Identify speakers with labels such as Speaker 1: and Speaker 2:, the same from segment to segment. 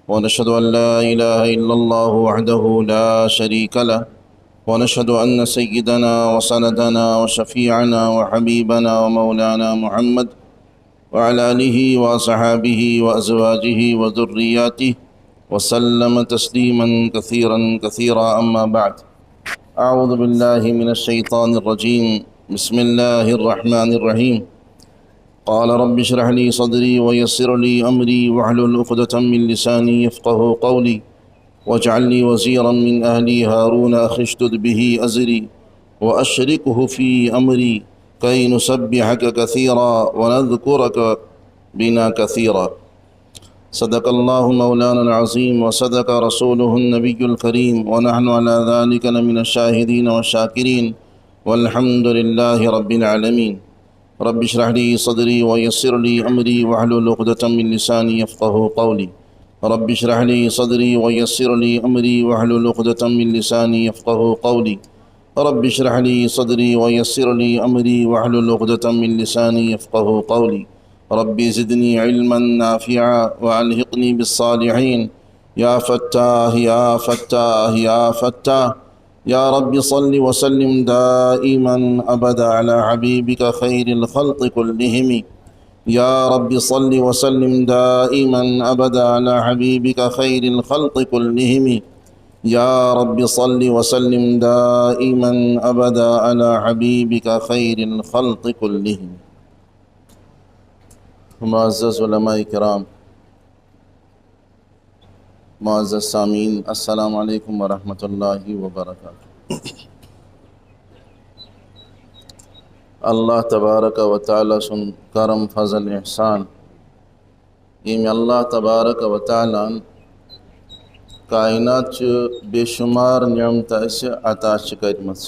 Speaker 1: ونشهد أن لا إله إلا الله وحده لا شريك له ونشهد أن سيدنا وسندنا وشفيعنا وحبيبنا ومولانا محمد وعلى آله وصحابه وأزواجه وذرياته وسلم تسليما كثيرا كثيرا. أما بعد، أعوذ بالله من الشيطان الرجيم. بسم الله الرحمن الرحيم. قال رب اشرح لي صدري ويسر لي أمري واحلل عقدة من لساني يفقهوا قولي واجعل لي وزيرا من أهلي هارون أخي اشدد به أزري وأشركه في أمري كي نسبحك كثيرا ونذكرك بنا كثيرا. صدق الله مولانا العظيم وصدق رسوله النبي الكريم ونحن على ذلك لمن الشاهدين والشاكرين والحمد لله رب العالمين. رب اشرح لي صدري ويسر لي أمري واحلل عقدة من لساني يفقهوا قولي. رب اشرح لي صدري ويسر لي أمري واحلل عقدة من لساني يفقهوا قولي. رب اشرح لي صدري ويسر لي أمري واحلل عقدة من لساني يفقهوا قولي. رب زدني علما نافعا وألحقني بالصالحين. يا فتاح يا فتاح يا فتاح. يا رب صل وسلم دائما أبدا على حبيبك خير الخلق كلهم. يا رب صل وسلم دائما أبدا على حبيبك خير الخلق كلهم. يا رب صل وسلم دائما أبدا على حبيبك خير الخلق كلهم. معزز علماء کرام، معزز سامعین، السلام علیکم ورحمۃ اللہ وبرکاتہ۔ اللہ تبارک و تعالیٰ سن کرم فضل احسان یم اللہ تبارک و تعالیٰ کائنات بے شمار نعمت اس عطا کرمت.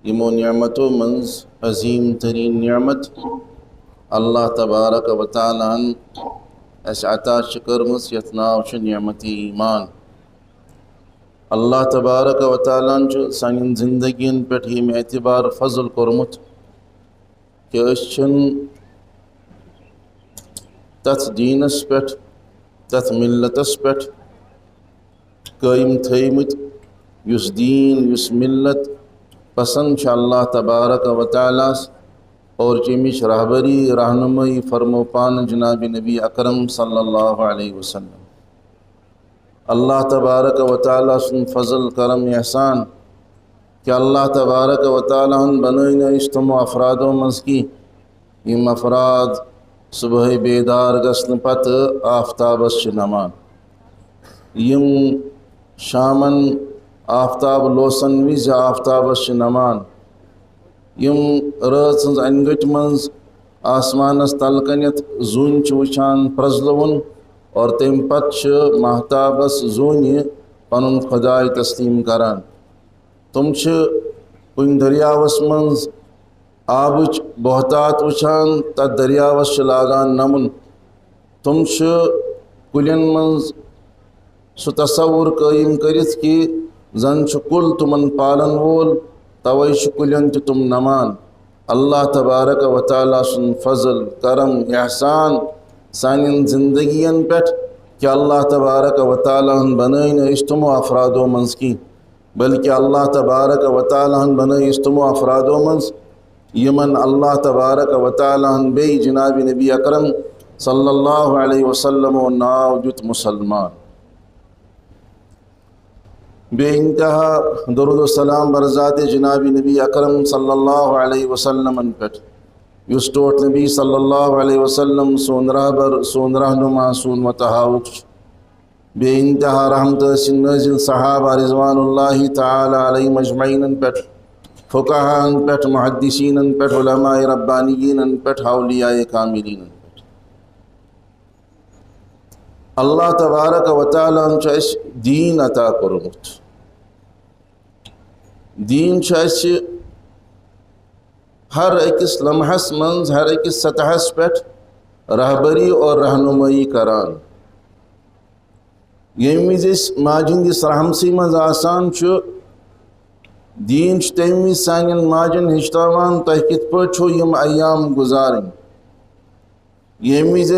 Speaker 1: یمو نعمتو منز عظیم ترین نعمت اللہ تبارک و تعالیٰ اس عطا کرمت یت ناو چھ نعمت ایمان. اللہ تبارک و تعالیٰ سان زندگین پہ یم اعتبار فضل کورمت کہ اس چھن تتھ دینس پہ تتھ ملتس پہ قائم تھیمت یس دین یس ملت پسند چھ اللہ تبارک و تعالیٰ اور جمچ رہبری رہنمائی فرمو پان جناب نبی اکرم صلی اللہ علیہ وسلم. اللہ تبارک و تعالیٰ سن فضل کرم احسان کہ اللہ تبارک و تعالیٰ بنائن اجتم افرادوں منز کی یم افراد صبح بیدار گسن پت آفتابس چھ نمان، یم شامن آفتاب لوسن وز آفتابس چھ نمان، یم رات سنز انگٹ منز آسمانس تلکنیت زون چھ وچھان پرزلون اور تم پت محتابس زونی پنن خدای تسلیم کران. تم کن دریاوس منز آبچ بہتات وچھان تت دریاوس لاگان نمن. تم کلین منز سو تصور قائم کرت کہ زن کل تمن پالن وول توئی کلین تم نمان. اللہ تبارک و تعالیٰ سن فضل کرم احسان سانین زندگین پہ کہ اللہ تبارک و تعالیٰ بنائن اجتماع افرادوں منز کی، بلکہ اللہ تبارک و تعالیٰ بنائی اجتماع افرادوں منز یمن اللہ تبارک و تعالیٰ بے جناب نبی اکرم صلی اللہ علیہ وسلم و ناو جت مسلمان. بے انتہا درود و سلام برذات جناب نبی اکرم صلی اللہ علیہ وسلم پہ یس ٹوٹ نبی صلی اللہ علیہ وسلم سون رہبر سون رہنما سون متحاوق. بے انتہا رحمت سن نازل صحابہ رضوان اللہ تعالی علیہ مجمعین پہ، فقہان پہ، محدثین پہ، علماء ربانیین پہ، اولیاء کاملین پہ. اللہ تبارک و تعالیٰ اس دین عطا کرمت. دین ہر اکس لمحس منز ہر اکس سطحس پہ رہبری اور رہنمائی کران. یم وز ماجن دس رحمسی مز آسان دین تمہ وز سانین ماجن ہچتوان تہ کت پہ یم ایام گزارن. یم وز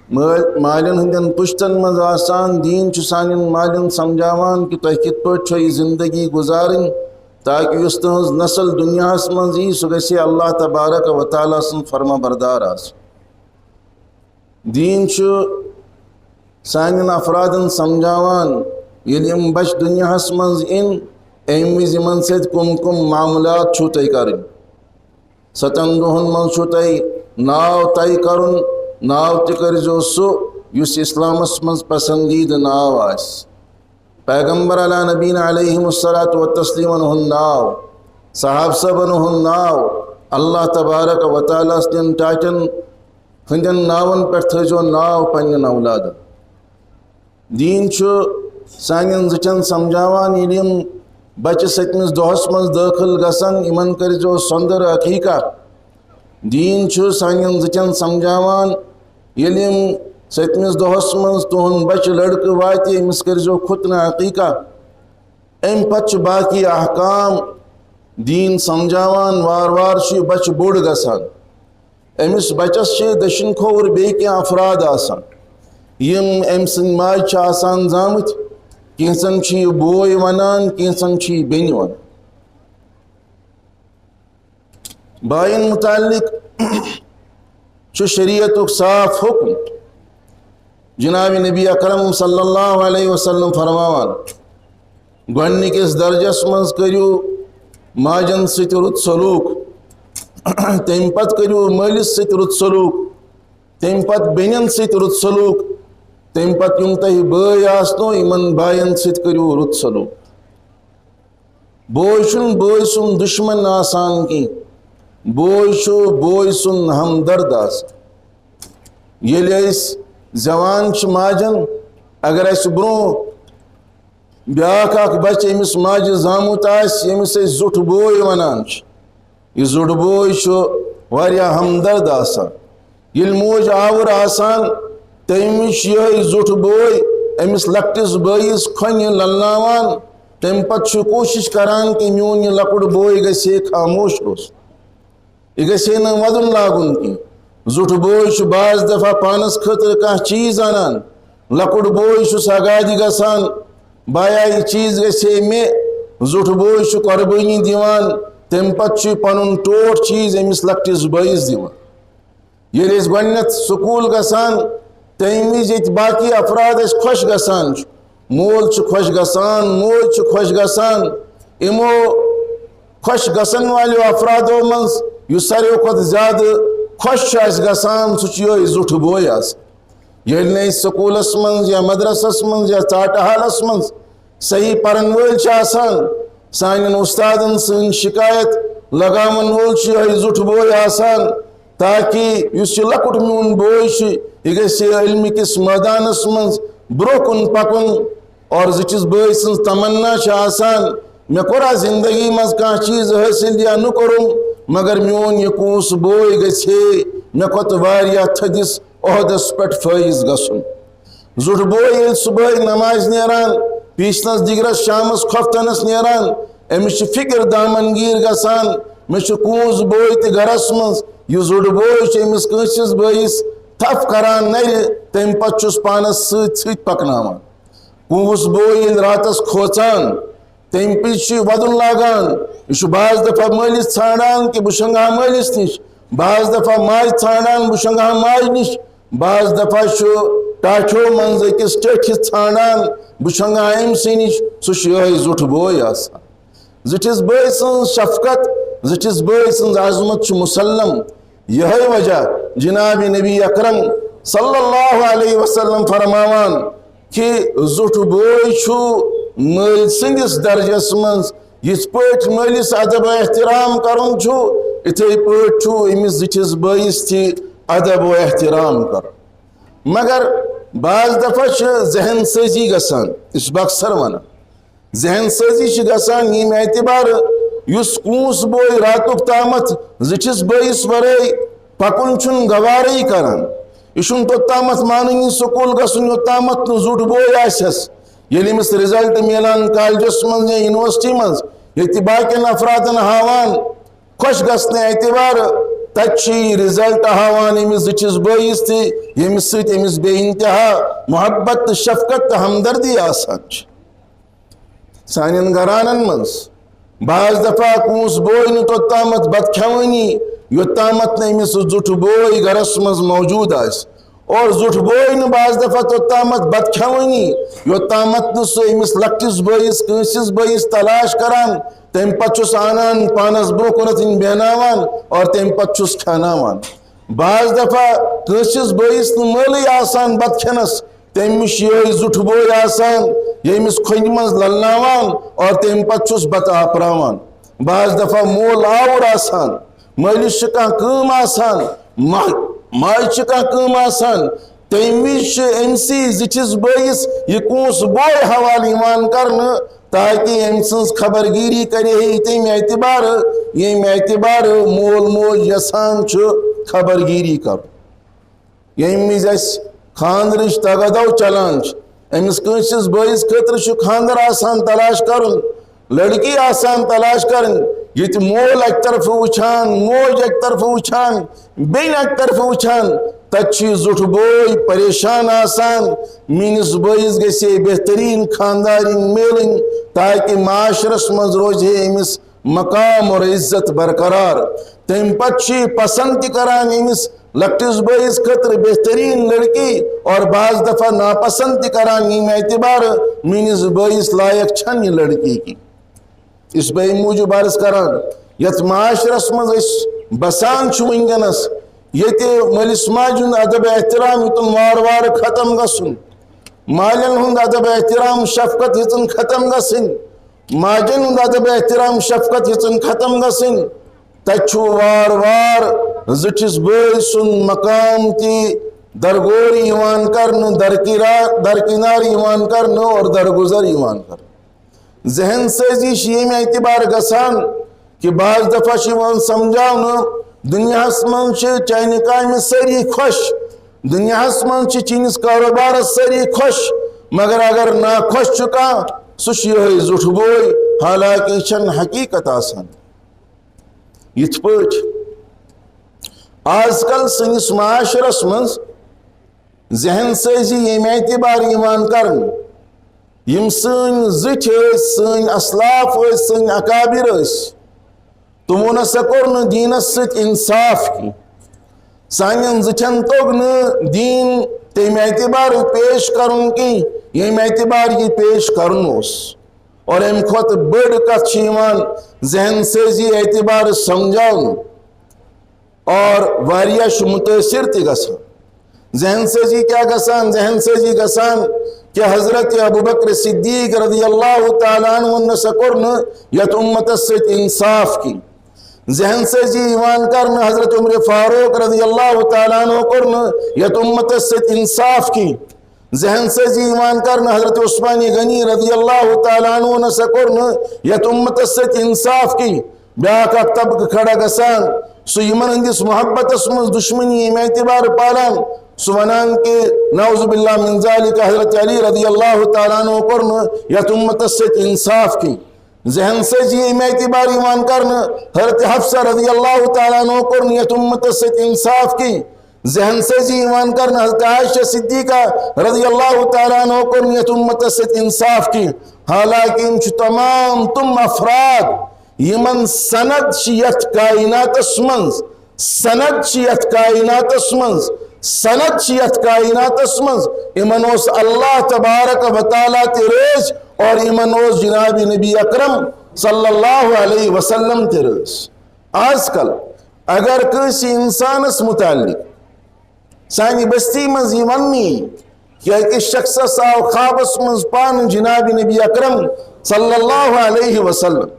Speaker 1: مالن ہندین پشتن مز آسان دین سان مالن سمجھاوان کہ تہ کت پہ یہ زندگی گزارن تاکہ اس تہذ نسل دنیا مز ای سہ گژھِ اللہ تبارک و تعالیٰ سن فرما بردار آس دین سان افرادن سمجھاوان یل یم بچ دنیا مز ان ام وز یمن ست کم کم معاملات چھو تہ کرن 7 دہن من چھو تہ ناو طے کرن ناو تہ کرزو سہ یس اسلامس مز پسندیدہ ناو آس پیغمبر علی نبینا علیہ الصلاۃ والتسلیم ہند ناو صحاب صبن ہند ناو اللہ تبارک و تعالیٰ سن ٹاٹن ہندین ناون پہ تھو ناو پنن اولاد دین سان زچن سمجھاوان یم بچہ 7مس دہس مز داخل گسن ان کرزو سندر عقیقہ دین سان زچن سمجھاوان یل 7مس دہس مز تہن بچہ لڑکہ وات امس کرزو ختنہ عقیقہ ام پتہ باقی احکام دین سمجھاوان وار وار بچہ بوڑ گسان امس بچس دشن کھور بی کی افراد آسان یم ام سن ماج آسان زامت کینسن یہ بوئے ونان کینسن یہ بین ونان بائن متعلق شریعت صاف حکم جناب نبی اکرم صلی اللہ علیہ وسلم فرماوان گۄڈنِکِس درجس مز کریو ماجن ست رت سلوک تم پت کریو مالس ست رت سلوک تم پت بینن ست رت سلوک تم پت یم تہ بٲے آسنو یمن بائن ست کریو رت سلوک بوے چھُنہٕ بٲے سُنٛد دشمن آسان کینٛہہ بوے چھُ بوے سُنٛد ہمدرد آسان ییٚلہِ أسۍ زیوان چھِ ماجن اگر اسہِ برونٛہہ بیاکھ اکھ بچہ امس ماجہ زامت آسہِ ییٚمِس أسۍ زُٹھ بوے ونان چھِ یہ زُٹھ بوے چھُ واریاہ ہمدرد آسان ییٚلہِ موج آوُر آسان تمِچ یِہے زُٹھ بوے امس لکٹس بٲیِس کھۄنہِ للناوان تمہِ پتہٕ چھُ کوٗشش کران کہ میون یہ لۄکُٹ بوے گژھِ ہے خاموش روزُن یہ گژھِ ہے نہٕ ودُن لاگُن کینٛہہ زُٹھ بوے چھُ بعض دفعہ پانس خٲطرٕ کانٛہہ چیٖز انان لۄکُٹ بوے چھُس آگادِ گژھان بایا یہ چیٖز گژھِ ہے مےٚ زُٹھ بوے چھُ قۄربٲنی دِوان تمہِ پتہٕ چھُ پنُن ٹوٹھ چیٖز أمِس لۄکٹِس بٲیِس دِوان ییٚلہِ أسۍ گۄڈنٮ۪تھ سکوٗل گژھان تمہِ وِزِ ییٚتہِ باقٕے افراد اَسہِ خۄش گژھان چھُ مول چھُ خۄش گژھان موج چھُ خۄش گژھان یِمو خۄش گژھن والیو افرادو منٛز یُس ساروٕے کھۄتہٕ زیادٕ خۄش چھُ اَسہِ گژھان سُہ چھُ یِہوٚے زُٹھ بوے آسان ییٚلہِ نہٕ أسۍ سکوٗلس منٛز یا مدرسس منٛز یا ژاٹہٕ حالس منٛز صحیح پرن وٲلۍ چھِ آسان سانٮ۪ن اُستادن سٲنۍ شکایت لگاون وول چھُ یِہوٚے زُٹھ بوے آسان تاکہ یُس یہِ لۄکُٹ میون بوے چھُ یہِ گژھِ علمہِ کِس مٲدانس منٛز برونٛہہ کُن پکُن اور زِٹھِس بٲے سٕنٛز تمنا چھِ آسان مےٚ کوٚرا زندگی منٛز کانٛہہ چیٖز حٲصِل یا نہٕ کوٚرُم مگر میون یہِ کوٗس بوے گژھِ ہے مےٚ کھۄتہٕ واریاہ تھٔدِس عہدس پٮ۪ٹھ فٲیض گژھُن زُٹھ بوے ییٚلہِ صُبحٲے نمازِ نیران پیٖسنس دِگرس شامس کھۄفتنس نیران أمِس چھِ فِکر دامن گیٖر گژھان مےٚ چھُ کوٗس بوے تہِ گرس منٛز یہِ زُٹھ بوے چھُ أمِس کٲنٛسِس بٲیِس تھپھ کران نرِ تمہِ پتہٕ چھُس پانس سۭتۍ سۭتۍ پکناوان کوٗس بوے ییٚلہِ راتس کھوژان تمہِ پِزِ چھُ یہِ ودُن لاگان یہِ چھُ بعض دفعہ مٲلِس ژھانڈان کہ بہٕ شۄنٛگہٕ ہا مٲلِس نِش بعض دفعہ ماجہِ ژھانڈان بہٕ شۄنٛگہٕ ہا ماجہِ نِش بعض دفعہ چھُ ٹاٹھیو منٛز أکِس ٹیٹھِس ژھانڈان بہٕ شۄنٛگہٕ ہا أمسٕے نِش سُہ چھُ یِہوٚے زُٹھ بوے آسان زِٹھِس بٲے سٕنٛز شفقت زِٹھِس بٲے سٕنٛز عظمت چھُ مُسلم یِہوٚے وجہ جناب نبی اکرم صلی اللہ علیہ وسلم فرماوان کہ زُٹھ بوے چھُ مٲلۍ سٕنٛدِس درجس منٛز یِتھ پٲٹھۍ مٲلِس ادب و احترام کرُن چھُ یِتھَے پٲٹھۍ چھُ أمِس زِٹھِس بٲیِس تہِ ادب و احترام کرُن مگر بعض دفعہ چھِ ذہن سٲزی گژھان یہِ چھُس بہٕ اکثر ونان ذہن سٲزی چھِ گژھان ییٚمہِ اعتبارٕ یُس کوٗس بوے راتُک تامتھ زِٹھِس بٲیِس ورٲے پکُن چھُنہٕ گوارٕے کران یہِ چھُنہٕ توٚتامتھ مانٲنی سکوٗل گژھُن یوٚتامتھ نہٕ زُٹھ بوے آسٮ۪س ییٚلہِ أمِس رِزلٹ میلان کالجس منٛز یا یونیورسٹی منٛز ییٚتہِ باقین افرادن ہاوان خۄش گژھنہٕ اعتبارٕ
Speaker 2: تچھی رزلٹ ہاوان امس زچس بٲیِس تہِ ییٚمِس سۭتۍ أمِس بے انتہا محبت تہٕ شفقت تہٕ ہمدردی آسان چھِ سانٮ۪ن گرانن منٛز بعض دفعہ کونٛس بوے نہٕ توٚتامتھ بتہٕ کھٮ۪وٲنی یوٚتامتھ نہٕ أمِس سُہ زیُٹھ بوے گرس منٛز موجوٗد آسہِ اور زیُٹھ بوے نہٕ بعض دفعہ توٚتامتھ بتہٕ کھٮ۪وٲنی یوٚتامتھ نہٕ سُہ أمِس لۄکٹِس بٲیِس کٲنٛسِس بٲیِس تلاش کران تمہِ پتہٕ چھُس انان پانس برٛونٛہہ کُنتھ بیہناوان اور تمہِ پتہٕ چھُس کھٮ۪اناوان بعض دفعہ کٲنٛسِس بٲیِس نہٕ مٲلٕے آسان بتہٕ کھٮ۪نس تٔمِس چھُ یِہوٚے زیُٹھ بوے آسان ییٚمِس کھۄنہِ منٛز للناوان اور تمہِ پتہٕ چھُس بتہٕ آپراوان بعض دفعہ مول آوُر آسان مٲلِس چھِ کانٛہہ کٲم آسان ماجہِ چھِ کانٛہہ کٲم آسان تمہِ وِزِ چھُ أمسٕے زِٹھِس بٲیِس یہِ کونٛس بوے حوالہٕ یِوان کرنہٕ تاکہِ أمۍ سٕنٛز خبرگیٖری کرِ ہے تمہِ اعتبارٕ ییٚمہِ اعتبارٕ مول موج یژھان چھُ خبرگیٖری کرُن ییٚمہِ وِزِ اَسہِ خانٛدرٕچ تگادو چلان چھِ أمِس کٲنٛسِس بٲیِس خٲطرٕ چھُ خانٛدر آسان تلاش کرُن لڑکی آسان تلاش کرٕنۍ ییٚتہِ مول اکہِ طرفہٕ وٕچھان موج اکہِ طرفہٕ وٕچھان بیٚنہِ اکہِ طرفہٕ وٕچھان تتہِ چھُ یہِ زیُٹھ بوے پریشان آسان میٲنِس بٲیِس گژھِ ہے بہتریٖن خانٛدارِنۍ میلٕنۍ تاکہِ معاشرس منٛز روزِ ہے أمِس مقام اور عزت برقرار تمہِ پتہٕ چھُ یہِ پسنٛد تہِ کران أمِس لۄکٹِس بٲیِس خٲطرٕ بہتریٖن لڑکی اور بعض دفعہ ناپسنٛد تہِ کران ییٚمہِ اعتبارٕ میٲنِس بٲیِس لایق چھنہٕ یہِ لڑکی کینٛہہ یہِ چھُس بہٕ امہِ موٗجوٗب عرض کران یتھ معاشرس منٛز أسۍ بسان چھِ وٕنکیٚنس ییٚتہِ مٲلِس ماجہِ ہُنٛد ادب احترام ہیوٚتُن وارٕ وارٕ ختم گژھُن مالٮ۪ن ہُنٛد ادب احترام شفقت ہیٚژٕن ختم گژھٕنۍ ماجٮ۪ن ہُنٛد ادب احترام شفقت ہیٚژٕن ختم گژھٕنۍ تتہِ چھُ وارٕ وارٕ زِٹھِس بٲے سُنٛد مقام تہِ درگور یِوان کرنہٕ درکنار یِوان کرنہٕ اور درگُزر یِوان کرنہٕ ذہن سٲزی چھِ ییٚمہِ اعتبارٕ گژھان کہِ بعض دفعہ چھُ یِوان سمجھاونہٕ دُنیاہس منٛز چھِ چانہِ کامہِ سٲری خۄش دُنیاہس منٛز چھِ چٲنِس کاروبارس سٲری خۄش مگر اگر ناخۄش چھُ کانٛہہ سُہ چھُ یِہوٚے زیُٹھ بوے حالانکہِ یہِ چھنہٕ حقیٖقت آسان یِتھ پٲٹھۍ آز کل سٲنِس معاشرس منٛز ذہن سٲزی ییٚمہِ اعتبارٕ یِوان کرنہٕ یِم سٲنۍ زِٹھۍ ٲسۍ سٲنۍ اسلاف ٲسۍ سٲنۍ اکابر ٲسۍ تِمو نسا کوٚر نہٕ دیٖنس سۭتۍ انصاف کینٛہہ سانٮ۪ن زِٹھٮ۪ن توٚگ نہٕ دیٖن تمہِ اعتبارٕ پیش کرُن کینٛہہ ییٚمہِ اعتبارٕ یہِ پیش کرُن اوس اور امہِ کھۄتہٕ بٔڑ کتھ چھِ یِوان ذہن سٲزی اعتبارٕ سمجھاونہٕ اور واریاہ چھُ مُتٲثر تہِ گژھان ذہن سٲزی کیٛاہ گژھان ذہن سٲزی گژھان کہ حضرت ابوبکر صدیق رضی اللہ تعالیٰ عنہ نسا کوٚر نہٕ یتھ اُمتس سۭتۍ انصاف کینٛہہ ذہن سٲزی یِوان کرنہٕ حضرت عمر فاروق رضی اللہ تعالیٰ عنہ کوٚر نہٕ یتھ اُمتس سۭتۍ انصاف کینٛہہ ذہن سٲزی یِوان کرنہٕ حضرت عثمان غنی رضی اللہ تعالیٰ عنہ نسا کوٚر نہٕ یتھ اُمتس سۭتۍ انصاف کینٛہہ بیاکھ اکھ طبقہٕ کھڑا گژھان سُہ یِمن ہٕنٛدِس محبتس منٛز دُشمنی ییٚمہِ اعتبارٕ پالان سُہ ونان کہ نعوذ باللہ من ذالک حضرت علی رضی اللہ تعالیٰ عنہ کوٚر نہٕ یتھ اُمتس سۭتۍ انصاف کینٛہہ ذہن سٲزی ییٚمہِ اعتبارٕ یِوان کرنہٕ حضرت حفصہ رضی اللہ تعالیٰ عنہ کوٚر نہٕ یتھ اُمتس سۭتۍ انصاف کینٛہہ ذہن سٲزی یِوان کرنہٕ حضرت عائشہ صدیقہ رضی اللہ تعالیٰ عنہ کوٚر نہٕ یتھ اُمتس سۭتۍ انصاف کینٛہہ حالانکہ یِم چھِ تمام تِم افراد یِمن سند چھِ یتھ کائناتس منٛز سند چھِ یتھ کائناتس منٛز سند چھِ یتھ کائناتس منٛز یِمن اوس اللہ تبارک و تعالیٰ تہِ رٲضۍ اور یِمن اوس جناب نبی اکرم صلی اللہ علیہ وسلم تہِ رٲضۍ آز کل اگر کٲنٛسہِ انسانس متعلق سانہِ بستی منٛز یہِ وننہٕ کہ أکِس شخصس آو خوابس منٛز پانہٕ جناب نبی اکرم صلی اللہ علیہ وسلم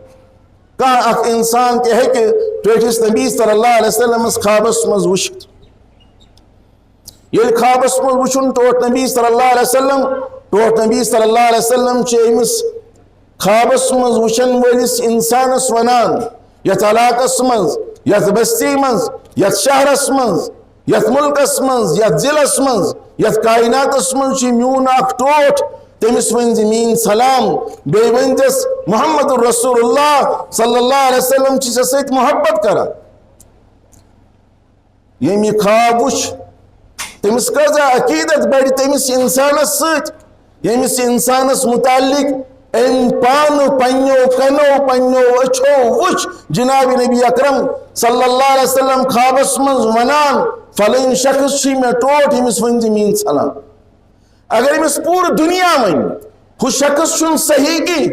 Speaker 2: کانٛہہ اکھ انسان تہِ ہیٚکہِ ٹٲٹھِس نبی صلی اللہ علیہ وسلمس خوابس منٛز وٕچھِتھ ییٚلہِ خوابس منٛز وٕچھُن ٹوٹھ نبی صلی اللہ علیہ وسلم ٹوٹھ نبی صلی اللہ علیہ وسلم چھِ أمِس خوابس منٛز وٕچھن وٲلِس انسانس ونان یتھ علاقس منٛز یتھ بستی منٛز یتھ شہرس منٛز یتھ مُلکس منٛز یتھ ضلعس منٛز یتھ کائناتس منٛز چھُ میون اکھ ٹوٹھ تٔمِس ؤنۍ زِ میٲنۍ سلام بیٚیہِ ؤنۍزٮ۪س محمد رسول اللہ صلی اللہ علیہ وسلم چھِ ژےٚ سۭتۍ محبت کران یم یہ خواب وچھ تمس کزا عقیدت بڑھ تمس انسانس ست یمس انسانس متعلق ام پانو پنو کنو پنو اچھو وچھ جناب نبی اکرم صلی اللہ علیہ وسلم خوابس من ونان فلن شخص چھ میں ٹوٹ امس ون زمین ژھلان اگر امس پور دنیا ون ہو شخص چھن صحیح کی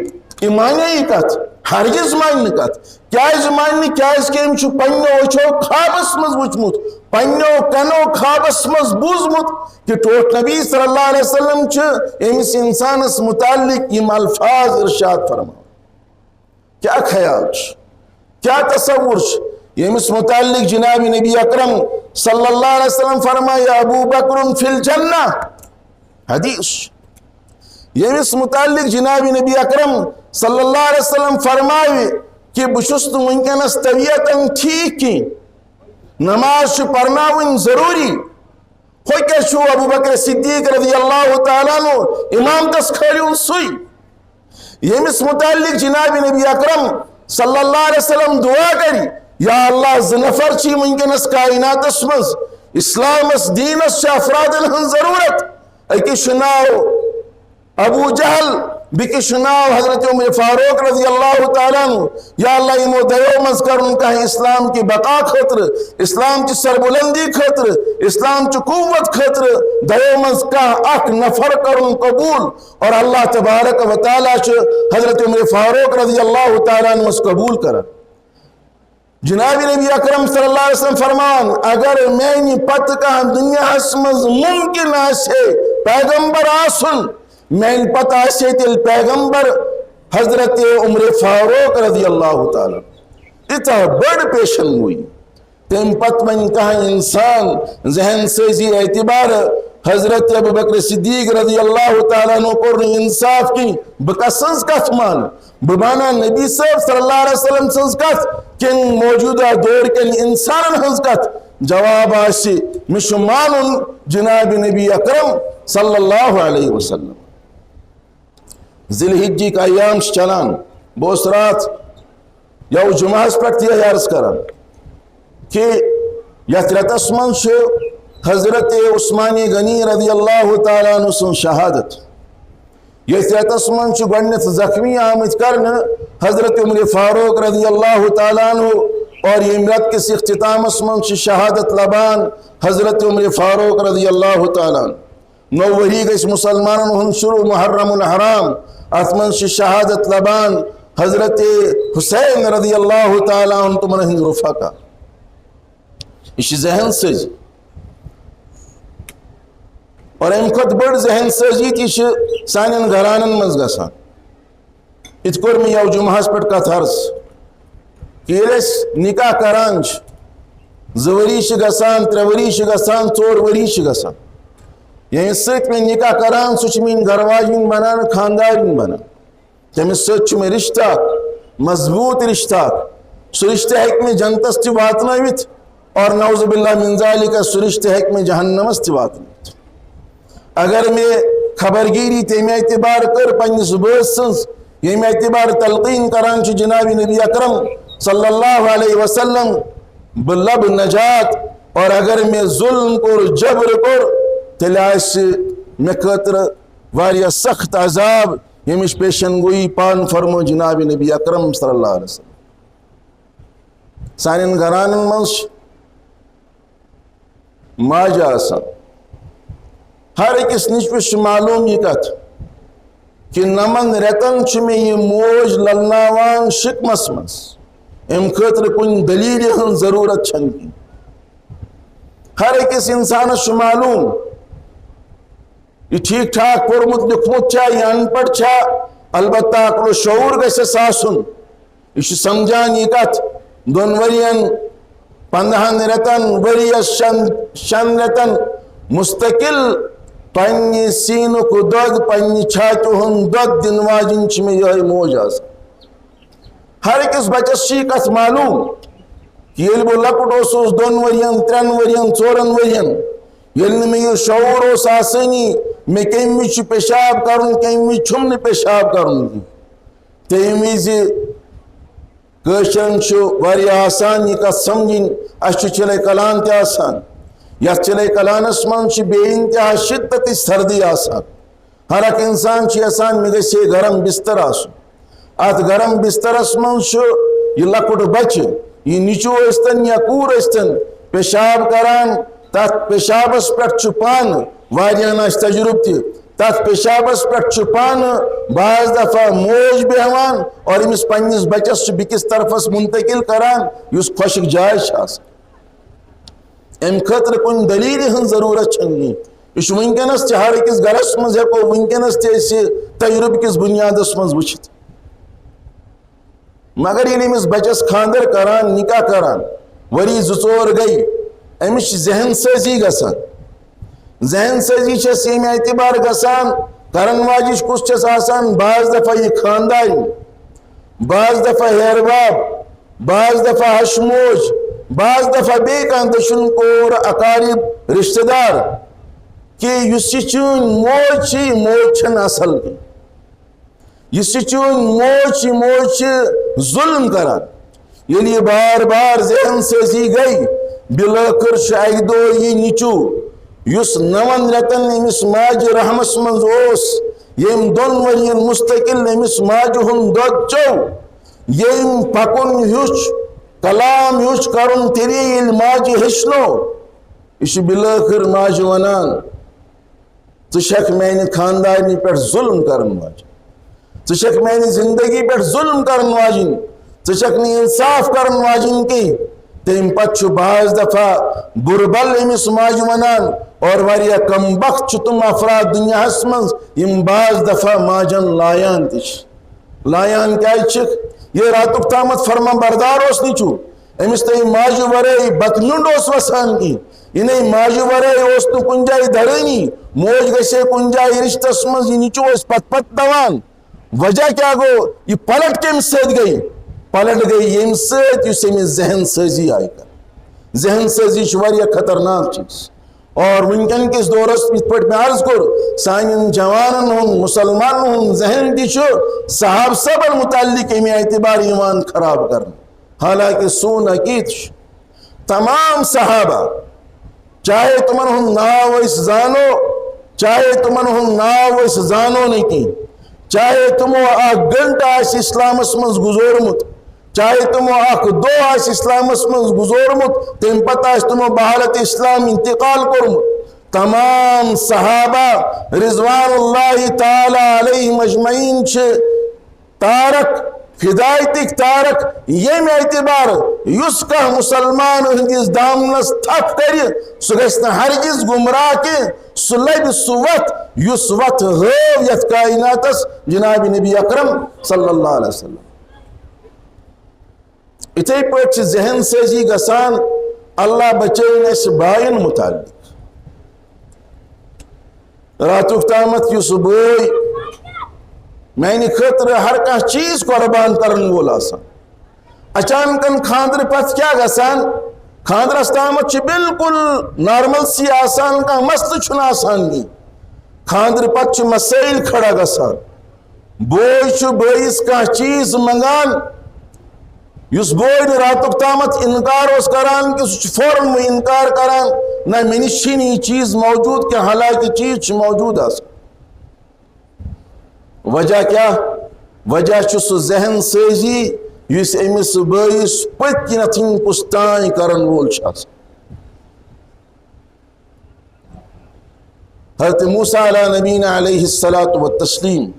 Speaker 2: یہ مانے کت ہرگز مانہ کت کیاز مانہ کیاز کہ ام چھ پنو اچھو خوابس من وچھمت پنو کنو خوابس من بوزمت کہ ٹوٹ نبی صلی اللہ علیہ وسلم چھ امس انسانس متعلق یم الفاظ ارشاد فرما کیا خیال کیا تصور یمس متعلق جناب نبی اکرم صلی اللہ علیہ وسلم فرمایا ابو بکر فی الجنہ حدیث یمس متعلق جناب نبی اکرم صلی اللہ علیہ وسلم فرمائے کہ بشست ونکنس طبیعتاً ٹھیک کی نماز پرناون ضروری ہو کیا شو ابو بکر صدیق رضی اللہ تعالیٰ عنہ امام تس کھڑیون سوئی یمس متعلق جناب نبی اکرم صلی اللہ علیہ وسلم دعا کری یا اللہ زنفر چی ونکنس کائنات اسمز اسلام اس دین اس افراد ہن ضرورت اکش ناو ابو جہل بکش ناو حضرت عمر فاروق رضی اللہ تعالیٰ عنہ یا اللہ امو دیو مذکر ان کا اسلام کی بقا خطر اسلام کی سربلندی خطر اسلام کی قوت خطر دیو مذکر اک نفر کرن قبول اور اللہ تبارک و تعالیٰ حضرت عمر فاروق رضی اللہ تعالیٰ عنہ اس قبول کرا جناب نبی اکرم صلی اللہ علیہ وسلم فرمان اگر میں پت کا دنیا اسمز ممکن آسے پیغمبر آسن میں پتہ آسے تل پیغمبر حضرت عمر فاروق رضی اللہ تعالی اتنا بڑ پیشن ہوئی تم پت من کہا انسان ذہن سازی اعتبار حضرت ابو بکر صدیق رضی اللہ تعالیٰ عنہ کو انصاف کی بکسنز کت مان بمانا نبی صلی اللہ علیہ وسلم سنز کت کن موجودہ دور کن انسان ہنز کت جواب آسی مشمان جناب نبی اکرم صلی اللہ علیہ وسلم ذی الحجہ کا ایام چلان بوس رات یو جمعہ پر تھی عرض کرن کہ یترتس من حضرت عثمان غنی رضی اللہ تعالیٰ عنہ سن شہادت یترتس من گۄڈنیتھ زخمی آمت کرن حضرت عمر فاروق رضی اللہ تعالیٰ عنہ اور یہ رت کس اختتامس من شہادت لبان حضرت عمر فاروق رضی اللہ تعالیٰ عنہ 9 وری گس مسلمانن ہن شروع محرم الحرام ات من شہادت لبان حضرت حسین رضی اللہ تعالیٰ عنہ تمن ہند رفقا یہ ذہن سازی اور ام کھت بڑ ذہن سازی تہ سانن گھرانن مز گژھان ات کور میں یو جمعہس پہ کت عرض کہ ییٚلہِ أسۍ نکاح کران 2 ؤری گژھان 3 ؤری گژھان 4 ؤری گژھان ییٚمِس سۭتۍ میں نکاح کران سُہ چھِ میٛٲنۍ گھر واجِنۍ بنان خاندارِنۍ بنان تٔمِس سۭتۍ چھُ مےٚ رشتہ اکھ مضبوط رشتہ اکھ سُہ رشتہ ہیٚکہِ مےٚ جنتس تہِ واتنٲوِتھ اور نعوذ باللہ من ذالک سُہ رشتہ ہیٚکہِ مےٚ جہنمس تہِ واتنٲوِتھ اگر میں خبر گیری تمہ اعتبار کر پنس بٲژ سٕنٛز ییٚمہِ اعتبار تلقین کران چھُ جناب نبی اکرم صلی اللہ علیہ وسلم بہٕ لبہٕ نجات اور اگر میں ظلم کور جبر کور تیٚلہِ آسہِ مےٚ خٲطرٕ واریاہ سخت عذاب ییٚمِچ پیشن گویی پان فرمو جناب نبی اکرم صلی اللہ علیہ وسلم سانٮ۪ن گرانن منٛز چھِ ماجہِ آسان ہر أکِس نِچوِس چھِ معلوم یہ کتھ کہ نمن رٮ۪تن چھِ مےٚ یہِ موج للناوان شِکمس منٛز امہِ خٲطرٕ کُنہِ دلیٖلہِ ہٕنٛز ضروٗرت چھنہٕ کینٛہہ ہر أکِس انسانس چھُ معلوم یہ ٹھیک ٹھاک پوٚرمُت لیوٚکھمُت چھا یہ ان پڑھ چھا البتہ عقل و شعور گژھٮ۪س آسُن یہ چھُ سمجھان یہ کتھ 2 ؤرین 15 رٮ۪تن ؤرِیس 6 رٮ۪تن مستقل پننہِ سیٖنُک دۄد پننہِ چھاتہِ ہُنٛد دۄد دِنہٕ واجِنۍ چھِ مےٚ یِہوٚے موج آسان ہر أکِس بچس چھِ یہِ کتھ معلوم کہ ییٚلہِ بہٕ لۄکُٹ اوسُس 2 ؤرین 3 ؤرین 4 ؤرین ییٚلہِ نہٕ مےٚ یہِ شعور اوس آسٲنی مےٚ کمہِ وِزِ چھُ پیشاب کرُن کمہِ وِزِ چھُم نہٕ پیشاب کرُن کینٛہہ تمہِ وِزِ کٲشرٮ۪ن چھُ واریاہ آسان یہِ کتھ سمجھِنۍ اس چلے کلان تہ آسان یتھ چلے کلانس من بے انتہا شدت سردی آسان ہر اک انسان یژھان مے گژھِ گرم بستر آسن ات گرم بسترس من یہ لکٹ بچہ یہ نیچو ٲسۍتن یا کوٗر ٲسۍتن پیشاب کران تتھ پیشابس پہ پان واریاہن آسہِ تجربہ تہ تتھ پیشابس پہ پان بعض دفعہ موج بیہوان اور امس پننس بچس بیکس طرفس منتقل کران یس خشک جائے ام خاطر کن دلیل ہن ضرورت چھنہ یہ ونکس ہر أکس گرس مز ہیکو ونکس تجربہ کس بنیادس مز وچھت مگر یل امس بچس خاندر کران نکاح کران وری زور گئی امس ذہن سازی گسان ذہن سازی چھس یمہ اعتبار گسان کرن واجش کس چھس آسان بعض دفعہ یہ خاندان بعض دفعہ ہیر باب بعض دفعہ ہشموج بعض دفعہ بے کان دشن کور اقارب رشتہ دار کہ اس چون موج موج چھن اصل کی اس چون موج ظلم کران یل یہ بار بار ذہن سازی گئی بلاخر اکہ دہ یہ نیچو اس 9 رتن امس ماجہ رحمس مز یم 2 ورین مستقل امس ماجہ ہند دود چو یم پکن ہچ کلام ہچ کرن تیری یل ماجہ ہچنو یہ بلاخر ماجہ ونان ژٕ میانہ خاندان پہ ظلم کرن واجن ژٕ میانہ زندگی پہ ظلم کرن واجن ژٕ انصاف کرن واجن کی تم پتہ بعض دفعہ بربل امس ماجہ ونان اور واریاہ کم بخت تم افراد دنیا من یم بعض دفعہ ماجن لایان لایان کیا یہ راتک تامت فرما بردار اس نیچو امس تی ماجہ ورے بتنڈ اس وسان کی یہ ماجہ ورے اس تو کن جائے دھڑنی موج گسے کن جائے رشتس من یہ نیچو اس پت دوان وجہ کیا گو یہ پلٹ کم سید گئی پلٹ گئی یم سید اس امس ذہن سازی آئی کر ذہن سازی واریاہ خطرناک چیز اور ونکن کس دورس یت پہ میں عرض کور سان جوانن ہند مسلمان ہند ذہن تہ صحاب صبر متعلق امہ اعتبار ایمان خراب کرنا حالانکہ سون عقید تمام صحابہ چاہے تمن ہند ناو اس زانو چاہے تمن ہند ناو اس زانو نہیں کی چاہے تمو اخ گھنٹہ اسلامس مز گزورمت چاہے تمو اخ دو اسلامس مز گزورمت تم پتہ تمو بحالت اسلام انتقال کورمت تمام صحابہ رضوان اللہ تعالی علیہم اجمعین تارک ہدایتک تارک یم اعتبار یس کہ مسلمان ہندس دامنس تھپ کر سہ گژھِ نہ ہرگز گمراہ کی سہ لب سہ وت یس وت ہو یتھ کائناتس جناب نبی اکرم صلی اللہ علیہ وسلم اتھے پہ ذہن سازی گسان اللہ بچین اس بائن متعلق راتک تامت یس بوئی میانہ خاطر ہر کھانا چیز قربان کرن وول آسان اچانکن خاندر پتہ کیا گسان خاندرس تامت بالکل نارمل سی آسان کھانا مسئلہ چھن آسان کی خاندر پتہ مسائل کھڑا گسان بوئی بٲیس کھانا چیز منگان اس بوئی راتک تامت انکار اس کران کہ سہ فوراً وہ انکار کران نہ مے نش چھنہ یہ چیز موجود کہ حالانکہ چیز موجود آسان وجہ کیا وجہ سہ ذہن سازی اس امس بٲیس پت کنتھ پستان کرن وول حضرت موسیٰ علیہ نبینا علیہ الصلاۃ والتسلیم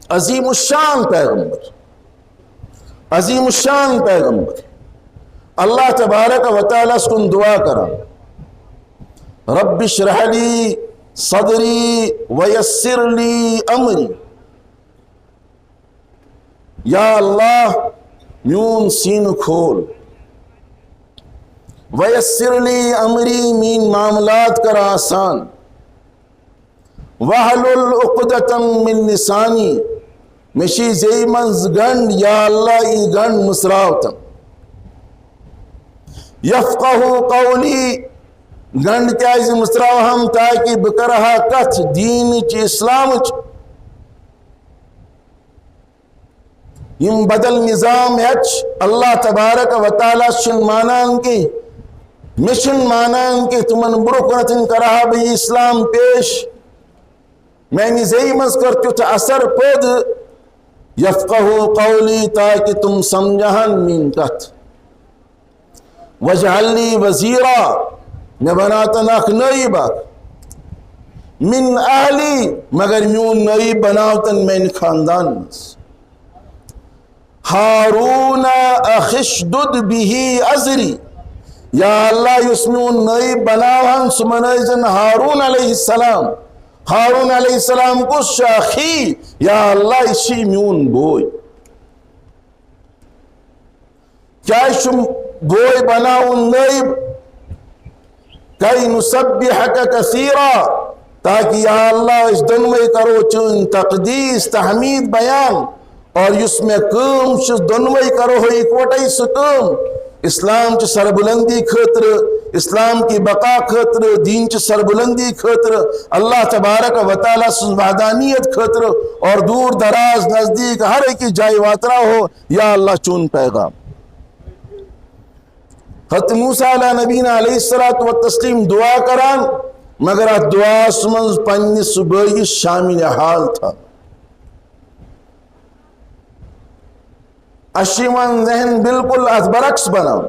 Speaker 2: عظیم الشان پیغمبر عظیم الشان پیغمبر اللہ تبارک و تعالیٰ کن دعا کران رب اشرح لی صدری ویسر لی امری یا اللہ میون سین کھول ویسر لی امری مین معاملات کر آسان وحلل عقدۃ من لسانی مشی زی منز گنڈ یا اللہ ای گنڈ مسراوتم یفقہ قولی گنڈ کیاز مسراو ہم تاکہ بکرہا کتھ دین چ اسلام چ یم بدل نظام ہچ اللہ تبارک و تعالیٰ چھن مانان کی مشن مانان کی تمن برکنتن کرا بی اسلام پیش میں زی مز کر تیوت اثر پود یفقہو قولی تاکہ تم سمجھان من کت وجعل لی وزیرا میں بناتن اخ نائب من اہلی مگر میون نائب بناوتن میں خاندان مز ہارون اخشدد بھی ازری یا اللہ یس میون نائب بناوہن سمنائزن ہارون علیہ السلام ہارون علیہ السلام کو شاخی یا اللہ اسی میون بوئی کیا شم بوئی بناون نائب کئی نسبحک کثیرا تاکہ یا اللہ اس دنوے کرو چون تقدیس تحمید بیان اور اس میں کام چھ دنوے کرو ہو اکوٹائی سکام اسلام چھ سربلندی خاطر اسلام کی بقا خاطر دین چھ سربلندی خاطر اللہ تبارک و تعالیٰ سے وحدانیت خاطر اور دور دراز نزدیک ہر ایک جائے واترا ہو یا اللہ چون پیغام حضرت موسیٰ علیہ نبینا علیہ الصلوۃ والتسلیم دعا کران مگر ات دعا سمنز پنی صبح شامل حال تھا اشیوان ذہن بالکل ات برعکس بناؤ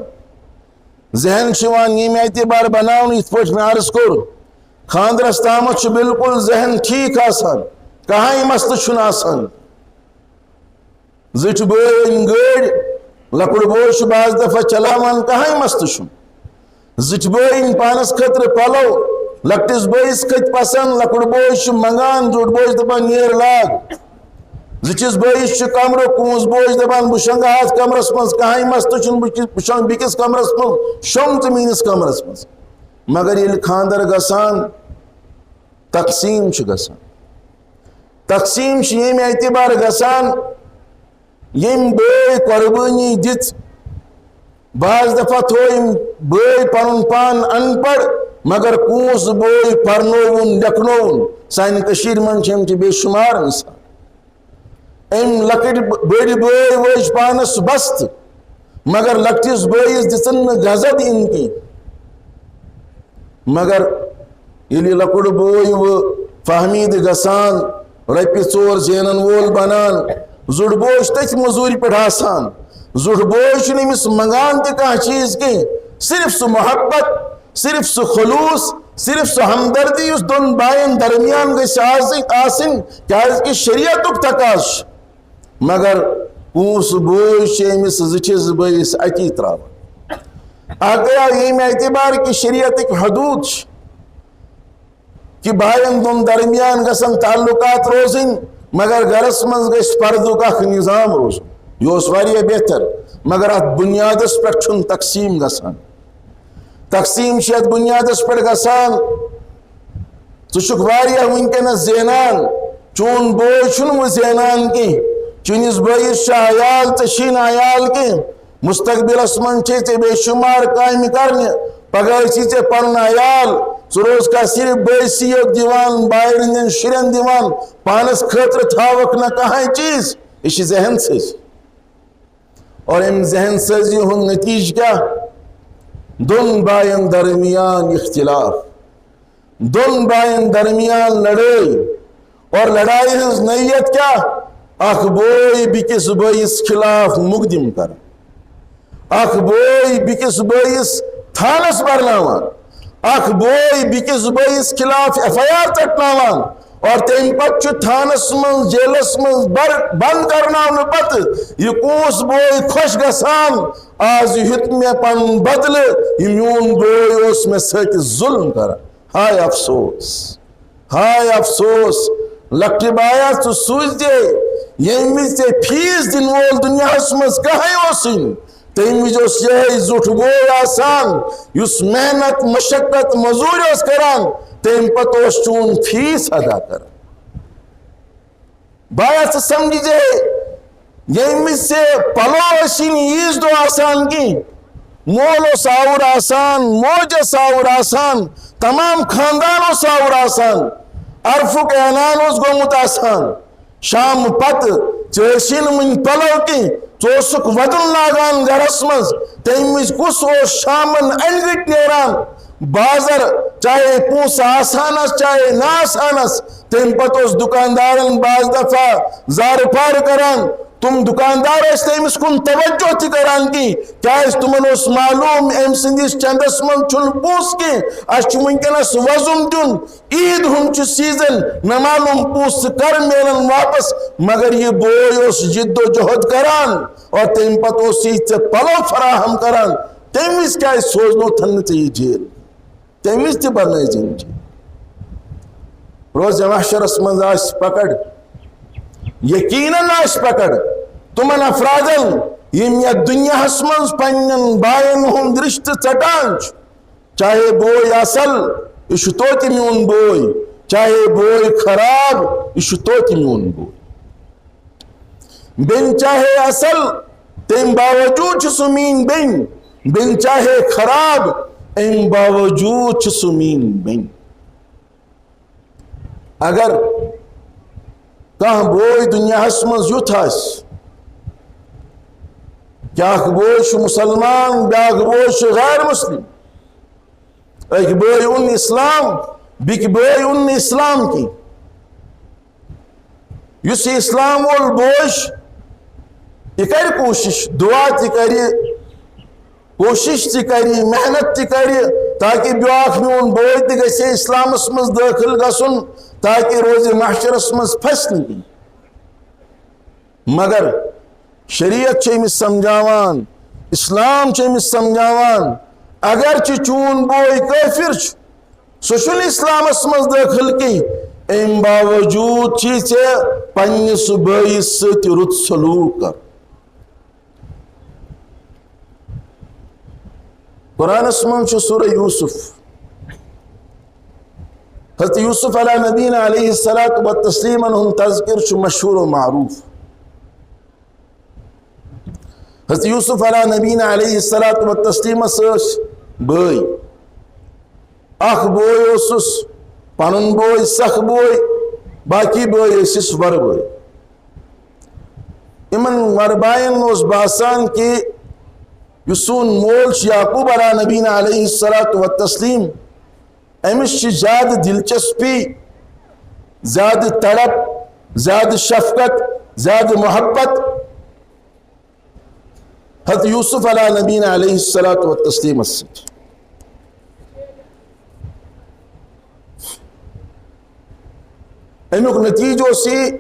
Speaker 2: ذہن شوان یہ اعتبار بناؤ اس پوچھ میں عرض کر خاندرس تامت بالکل ذہن ٹھیک آسان کہاں ہی مست چھن آسان زٹ بوئن گاڑ لکڑ بوش باز دفعہ چلاوان کہاں ہی مست چھن زٹ بوئن پانس خطر پلو لکٹس بوئس کت پسند لکڑ بوش منگان جوڑ بوش دپان نیر لاگ زچس بوئس کمرو کونس بوش دپان بشنگ ہاتھ کمرس مز کہاں مست چھن بشنگ بکس کمرس مز شم تو مینس کمرس مز مگر یہ خاندر گسان تقسیم گسان تقسیم یم اعتبار گسان یم بوئی قربانی دت بعض دفعہ تھویم بوئی پنن پان ان پڑھ مگر کونس بوئی پرنوون لکھنوون سان کشیر من چھ بے شمار مثال ام لکٹ بڑی بوئی ویش پانس بست مگر لکٹس بوئیس دسن غزد ان کی مگر یلی لکڑ بوئی و فہمید گسان رپی ژور زینن وول بنان زڑ بوش تک مزوری پہ آسان زڑ بوش نمس منگان تہ کھانا چیز کی صرف سہ محبت صرف سہ خلوص صرف سہ ہمدردی اس دون بائن درمیان گھس آسن کیا شریعت تقاض مگر کونس بوش امس زچس بئیس اتی تراوان گیا یم اعتبار کی شریعت حدود کہ بائن دون درمیان گسن تعلقات روزن مگر گرس من گھس پردک اخ نظام روزن یہ واریاہ بہتر مگر ات بنیادس پہ تقسیم گسان تقسیم ات بنیادس پہ گسان ثک واریاہ ونکس زینان چون بوئی چھن زینان کی چنس بئیس عیال تو شین عیال کی مستقبلس من بے شمار کام کرنے پگہ ثے پن عیال روز کا صرف بٲیسی یوت دیوان بایر ہندین شرین دیوان پانس خاطر تھاوک نہ کہاں چیز یہ ذہن سازی اور ام ذہن سازی ہند نتیج کیا دون بائن درمیان اختلاف دون بائن درمیان لڑائی اور لڑائی ہز نیت کیا اخ بوئی بکس بئیس خلاف مقدم کر اخ بوئی بکس بئیس تھانس برناوان اخ بوئی بکس بئیس خلاف FIR ٹٹناوان اور تم پتہ تھانس من جیلس من بند کرنا پتہ یہ کونس بوئی خوش گسان آز ہت میں پن بدل یہ میون بوئی اس میں ست ظلم کر ہائے افسوس لکٹ بایا تو سوچ دے یمس فیس دن وول دنیا مز کہیں تم یہ زٹ بوئی آسان اس محنت مشقت مزوری کران تم پتہ چون فیس ادا کر بایا تو سمجھے یمس پلو ثین عیز دو آسان کی مول آور آسان موجس آور آسان تمام خاندان آور آسان عرفک اعلان گومت آسان شام پتہ ژےٚ ون پلو کی ژٕ ودن لاگان گرس مز تمہ وز کس شامن انہ گٹ نیران بازر چاہے پونس آسانس چاہے نہ آسانس تم پتہ دکاندارن بعض دفعہ زار پار کران تم دکاندار تمس کن توجہ تہ کران کی کیاز تمن معلوم ام سندس چندس من چھن پونس کی اس ونکس وزن دن عید ہند سیزن نہ معلوم پونس کر ملن واپس مگر یہ بوے اس جد و جہد کران اور تم پتہ ژے پلو فراہم کران تم وز کیا سوزنو تھن ژے جیل تم وز تہ بنائی زن جیل روز محشرس من آس پکڑ یقیناً آس پکڑ تمن افرادن یم یا دنیا من پنن بائن ہند رشتہ ژٹان چاہے بوے اصل یہ توتہ میون بوے چاہے بوے خراب یہ توتہ میون بوے بن چاہے اصل تم باوجود سہ مین بن چاہے خراب ام باوجود سہ مین بن اگر کھانا بوے دنیا من یوت کیا بوے مسلمان بیاکھ بوے غیر مسلم ایک بوے ان اسلام بیک بوے ان اسلام کی اس اسلام وول بوش یہ کر کوشش دعا تہ کر کوشش تہ کر محنت تہ کر تاکہ بیاکھ میون بوے تہ گژھِ اسلامس مز داخل گژھن تاکہ روز محشرس مز پھسہ نہ مگر شریعت امس سمجھاوان اسلام امس سمجھاوان اگرچہ چون بوے کافر سہ اسلامس مز داخل کی ام باوجود ژے پننس بٲیِس سۭتۍ رُت سلوک کر قرآنس من سورہ یوسف حضرت یوسف علیہ نبینا علیہ الصلاۃ والتسلیم ہند تذکر مشہور و معروف حضرت یوسف علیہ نبینا علیہ الصلاۃ والتسلیم بٲے اخ بوے اوسُس پنن بوے سخ بوے باقی بوے ٲسِس ور بوے یمن ور باین اوس باسان کہ یُس سون مول یعقوب علیہ نبینا علیہ الصلاۃ والتسلیم امس زیادہ دلچسپی زیادہ تڑپ زیادہ شفقت زیادہ محبت حضرت یوسف علیہ نبینا علیہ الصلاۃ والتسلیم سۭتۍ امیک نتیجہ اوس یہ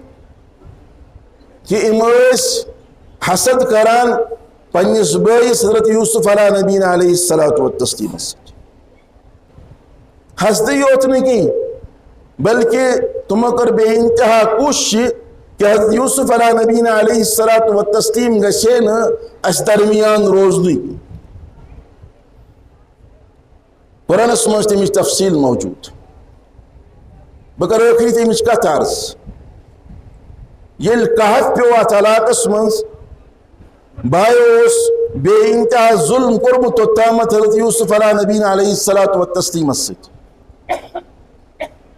Speaker 2: کہ یم حسد کران پنس بٲیِس حضرت یوسف علیہ نبینا علیہ الصلاۃ والتسلیم حسدی یوت نہیں بلکہ تمو کر بے انتہا کوشش کہ حضرت یوسف علیہ نبینا علیہ الصلاۃ والتسلیم گژھے نہٕ اس درمیان روزنی قرآنس مز تمچ تفصیل موجود بہ کر ٲخری تمچ کتھ عرض ییٚلہِ کہف پیو اتھ علاقس مز بایو اوس بے انتہا ظلم کورمُت توٚتامتھ حضرت یوسف علیہ نبینا علیہ الصلاۃ والتسلیمس سۭتۍ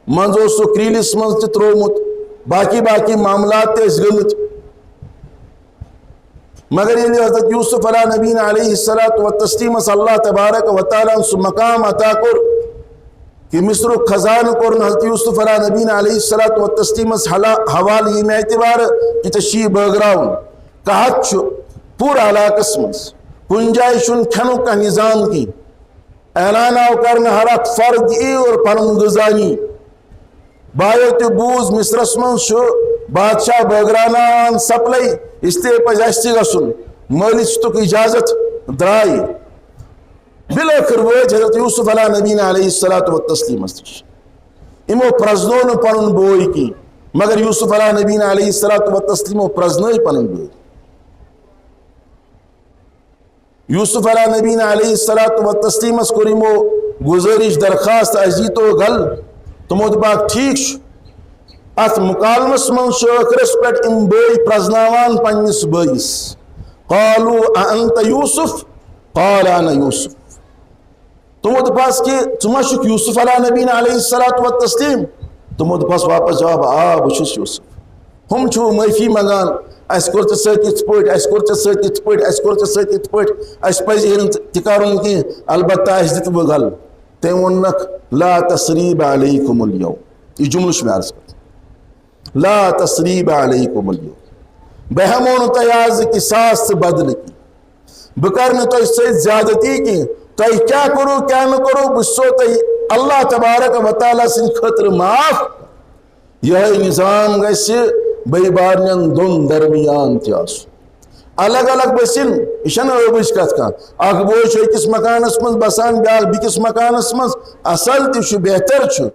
Speaker 2: منٛزٕ اوس سُہ کرٛیٖلِس منٛز تہِ ترٛوومُت باقی باقی معاملات تہِ ٲسۍ گٔمٕتۍ مگر ییٚلہِ حضرت یوسف علیہ نبینا علیہ الصلاۃ والتسلیمس اللہ تبارک و تعالیٰ سُہ مقام عطا کوٚر کہ مصرُک خزانہٕ کوٚر نہٕ حضرت یوسف علیہ نبینا علیہ الصلاۃ والتسلیمس حوالہٕ ییٚمہِ اعتبارٕ کہ ژےٚ چھی بٲگراوُن قحط چھُ پوٗرٕ علاقس منٛز کُنہِ جایہِ چھُنہٕ کھٮ۪نُک کانٛہہ نظام کینٛہہ اعلان آو کرنہٕ ہر اکھ فرد یی اور پنُن غذا نی بایو تہِ بوٗز مصرس منٛز چھُ بادشاہ بٲگراوناوان سپلاے اسلیے پزِ اسہِ تہِ گژھُن مٲلِس دِتُکھ اجازت درٛاے بالٲخٕر وٲتۍ حضرت یوسف علیہ نبینا علیہ الصلاۃ والتسلیمس نِش یِمو پرٛزنوو نہٕ پنُن بوے کینٛہہ مگر یوسف علیہ نبینا علیہ الصلاۃ والتسلیمو پرٛزنٲے پنٕنۍ بٲے یوسف علیہ نبینا علیہ الصلاۃ والتسلیمس کوٚر یِمو گُزٲرِش درخواست اسہِ دیٖتو غل تمو دپاکھ ٹھیٖک چھُ اتھ مکالمس منٛز چھُ ٲخرس پٮ۪ٹھ یِم بٲے پرٛزناوان پننِس بٲیِس قالوا اَأَنتَ یوسف قال انا یوسف تمو دپاس کہ ژٕ ما چھُکھ یوسف علیہ نبینا علیہ الصلاۃ والتسلیم تمو دپاس واپس جواب آ بہٕ چھُس یوسف ہم چھُ معٲفی منگان اس کوٚر ژےٚ سۭتۍ یِتھ پٲٹھۍ اس کوٚر ژےٚ سۭتۍ یِتھ پٲٹھۍ اس کوٚر ژےٚ سۭتۍ یِتھ پٲٹھۍ اَسہِ پَزِ ہے نہٕ تہِ کَرُن کینٛہہ البتہ اَسہِ دِتہٕ بہٕ غلہٕ تٔمۍ ووٚننکھ لا تصریٖب علیکم اليوم یہ جملہٕ چھُ مےٚ عرض کرُن لا تصریٖب علیکم اليوم بہٕ ہٮ۪مو نہٕ تۄہہِ آز قِصاص تہٕ بدلہٕ کینٛہہ بہٕ کَرٕ نہٕ تۄہہِ سۭتۍ زیادتی کینٛہہ تۄہہِ کیٛاہ کوٚروٕ کیٛاہ نہٕ کوٚروٕ بہٕ چھُسو تۄہہِ اللہ تبارک و تعالیٰ سٕنٛدِ خٲطرٕ معاف یِہوٚے نظام گژھِ بٔے بارنٮ۪ن دۄن درمیان تہِ آسُن الگ الگ بٔسِن یہِ چھَنہٕ ٲبٕچ کَتھ کانٛہہ اکھ بوے چھُ أکِس مکانس منٛز بسان بیٛاکھ بیٚکِس مکانس منٛز اصل تہِ چھُ بہتر چھُ